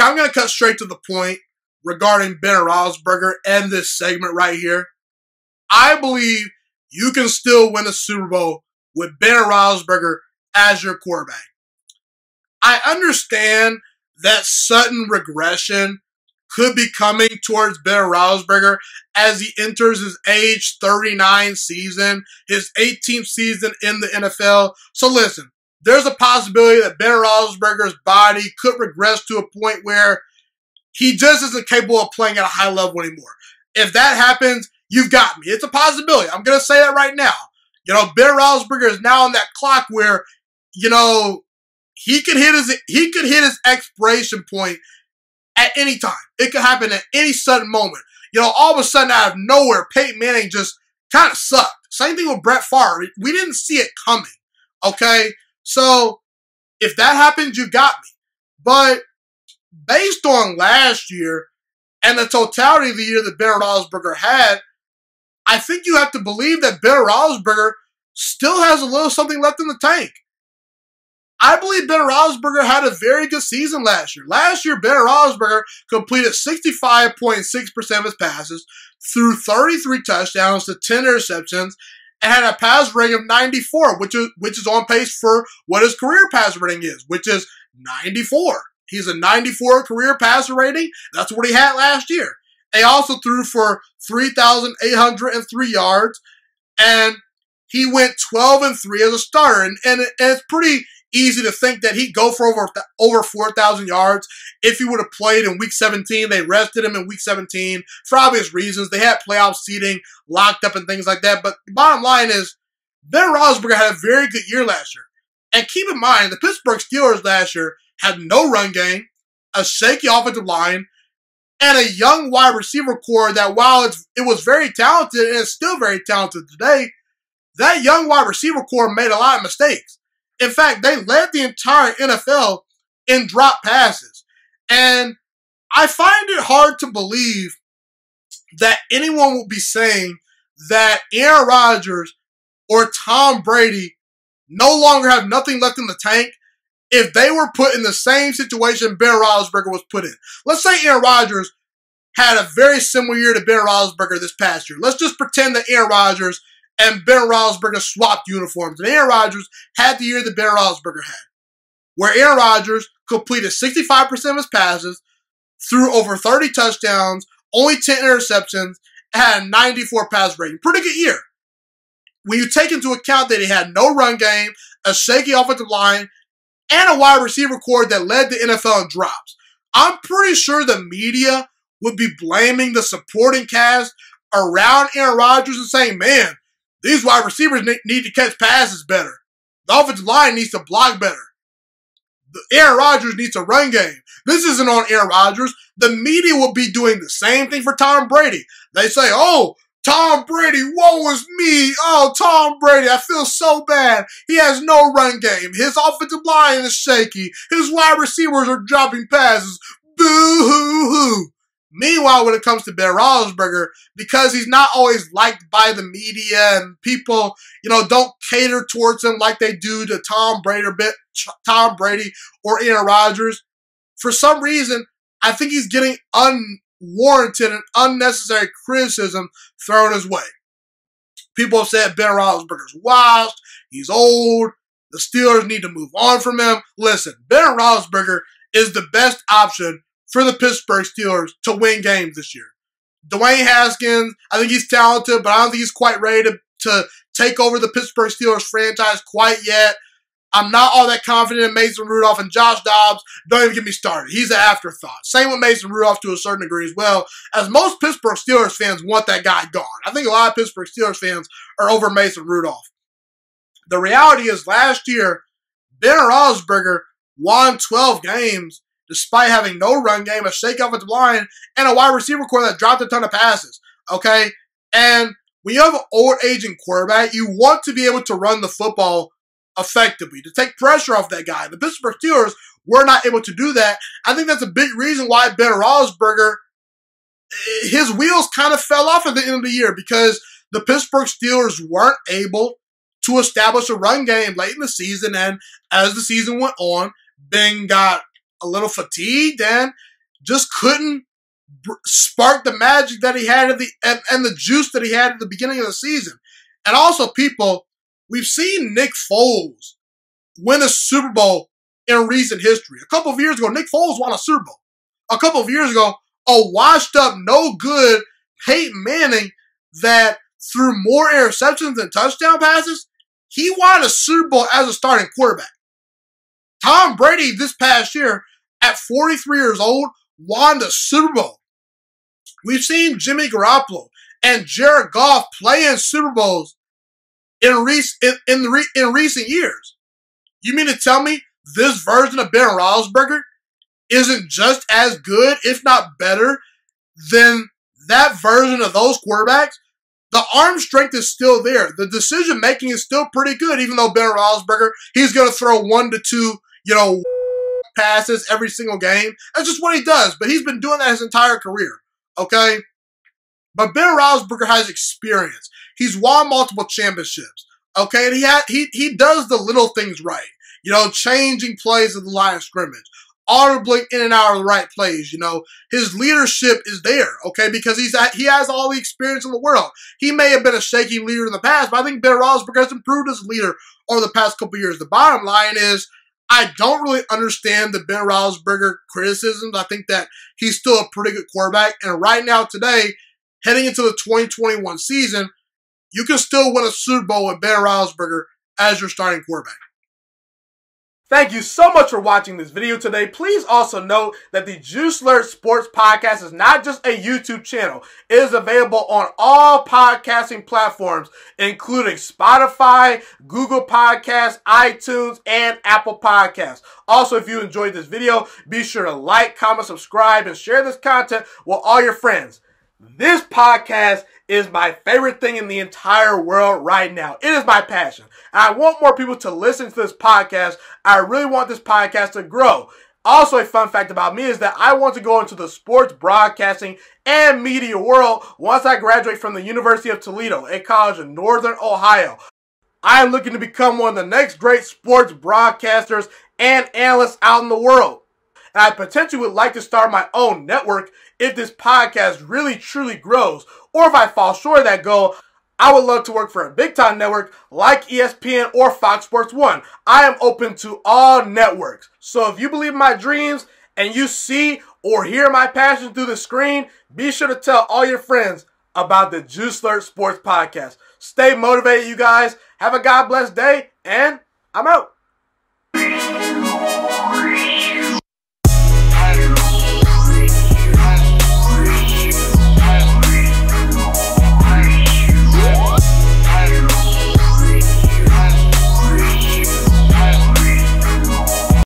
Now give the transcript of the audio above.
I'm going to cut straight to the point regarding Ben Roethlisberger and this segment right here. I believe you can still win a Super Bowl with Ben Roethlisberger as your quarterback. I understand that sudden regression could be coming towards Ben Roethlisberger as he enters his age 39 season, his 18th season in the NFL. So listen, there's a possibility that Ben Roethlisberger's body could regress to a point where he just isn't capable of playing at a high level anymore. If that happens, you've got me. It's a possibility. I'm going to say that right now. You know, Ben Roethlisberger is now on that clock where, you know, he could hit his expiration point at any time. It could happen at any sudden moment. You know, all of a sudden out of nowhere, Peyton Manning just kind of sucked. Same thing with Brett Favre. We didn't see it coming. Okay? So, if that happens, you got me. But based on last year and the totality of the year that Ben Roethlisberger had, I think you have to believe that Ben Roethlisberger still has a little something left in the tank. I believe Ben Roethlisberger had a very good season last year. Last year, Ben Roethlisberger completed 65.6% of his passes, threw 33 touchdowns to 10 interceptions, and had a pass rating of 94, which is on pace for what his career passer rating is, which is 94. He's a 94 career passer rating. That's what he had last year. He also threw for 3,803 yards, and he went 12-3 as a starter. And it's pretty easy to think that he'd go for over 4,000 yards if he would have played in Week 17. They rested him in Week 17 for obvious reasons. They had playoff seeding locked up and things like that. But the bottom line is, Ben Roethlisberger had a very good year last year. And keep in mind, the Pittsburgh Steelers last year had no run game, a shaky offensive line, and a young wide receiver core that, while it was very talented and it's still very talented today, that young wide receiver core made a lot of mistakes. In fact, they led the entire NFL in drop passes. And I find it hard to believe that anyone will be saying that Aaron Rodgers or Tom Brady no longer have nothing left in the tank if they were put in the same situation Ben Roethlisberger was put in. Let's say Aaron Rodgers had a very similar year to Ben Roethlisberger this past year. Let's just pretend that Aaron Rodgers and Ben Roethlisberger swapped uniforms, and Aaron Rodgers had the year that Ben Roethlisberger had, where Aaron Rodgers completed 65% of his passes, threw over 30 touchdowns, only 10 interceptions, and had a 94 pass rating. Pretty good year. When you take into account that he had no run game, a shaky offensive line, and a wide receiver core that led the NFL in drops, I'm pretty sure the media would be blaming the supporting cast around Aaron Rodgers and saying, man, these wide receivers need to catch passes better. The offensive line needs to block better. Aaron Rodgers needs a run game. This isn't on Aaron Rodgers. The media will be doing the same thing for Tom Brady. They say, oh, Tom Brady, woe is me. Oh, Tom Brady, I feel so bad. He has no run game. His offensive line is shaky. His wide receivers are dropping passes. Boo-hoo-hoo. Meanwhile, when it comes to Ben Roethlisberger, because he's not always liked by the media and people, you know, don't cater towards him like they do to Tom Brady or Aaron Rodgers, for some reason, I think he's getting unwarranted and unnecessary criticism thrown his way. People have said Ben Roethlisberger's washed, he's old, the Steelers need to move on from him. Listen, Ben Roethlisberger is the best option for the Pittsburgh Steelers to win games this year. Dwayne Haskins, I think he's talented, but I don't think he's quite ready to take over the Pittsburgh Steelers franchise quite yet. I'm not all that confident in Mason Rudolph, and Josh Dobbs, don't even get me started. He's an afterthought. Same with Mason Rudolph to a certain degree as well, as most Pittsburgh Steelers fans want that guy gone. I think a lot of Pittsburgh Steelers fans are over Mason Rudolph. The reality is, last year, Ben Roethlisberger won 12 games despite having no run game, a shaky offensive line, and a wide receiver core that dropped a ton of passes. Okay? And when you have an old aging quarterback, you want to be able to run the football effectively, to take pressure off that guy. The Pittsburgh Steelers were not able to do that. I think that's a big reason why Ben Roethlisberger, his wheels kind of fell off at the end of the year, because the Pittsburgh Steelers weren't able to establish a run game late in the season, and as the season went on, Ben got a little fatigued, and just couldn't spark the magic that he had at and the juice that he had at the beginning of the season. And also, people, we've seen Nick Foles win a Super Bowl in recent history. A couple of years ago, Nick Foles won a Super Bowl. A couple of years ago, a washed-up, no-good Peyton Manning that threw more interceptions than touchdown passes, he won a Super Bowl as a starting quarterback. Tom Brady this past year, at 43 years old, won the Super Bowl. We've seen Jimmy Garoppolo and Jared Goff play in Super Bowls in recent years. You mean to tell me this version of Ben Roethlisberger isn't just as good, if not better, than that version of those quarterbacks? The arm strength is still there. The decision making is still pretty good, even though Ben Roethlisberger, he's going to throw 1 to 2, passes every single game. That's just what he does. But he's been doing that his entire career. Okay? But Ben Roethlisberger has experience. He's won multiple championships. Okay? And he does the little things right. Changing plays at the line of scrimmage. Audibly in and out of the right plays, His leadership is there, okay, because he has all the experience in the world. He may have been a shaky leader in the past, but I think Ben Roethlisberger has improved as a leader over the past couple of years. The bottom line is, I don't really understand the Ben Roethlisberger criticisms. I think that he's still a pretty good quarterback, and right now, today, heading into the 2021 season, you can still win a Super Bowl with Ben Roethlisberger as your starting quarterback. Thank you so much for watching this video today. Please also note that the Juiciest Sports Podcast is not just a YouTube channel. It is available on all podcasting platforms, including Spotify, Google Podcasts, iTunes, and Apple Podcasts. Also, if you enjoyed this video, be sure to like, comment, subscribe, and share this content with all your friends. This podcast is my favorite thing in the entire world right now. It is my passion. And I want more people to listen to this podcast. I really want this podcast to grow. Also, a fun fact about me is that I want to go into the sports broadcasting and media world once I graduate from the University of Toledo, a college in Northern Ohio. I am looking to become one of the next great sports broadcasters and analysts out in the world. And I potentially would like to start my own network if this podcast really truly grows. Or if I fall short of that goal, I would love to work for a big-time network like ESPN or Fox Sports 1. I am open to all networks. So if you believe in my dreams and you see or hear my passion through the screen, be sure to tell all your friends about the Juiciest Sports Podcast. Stay motivated, you guys. Have a God-blessed day, and I'm out.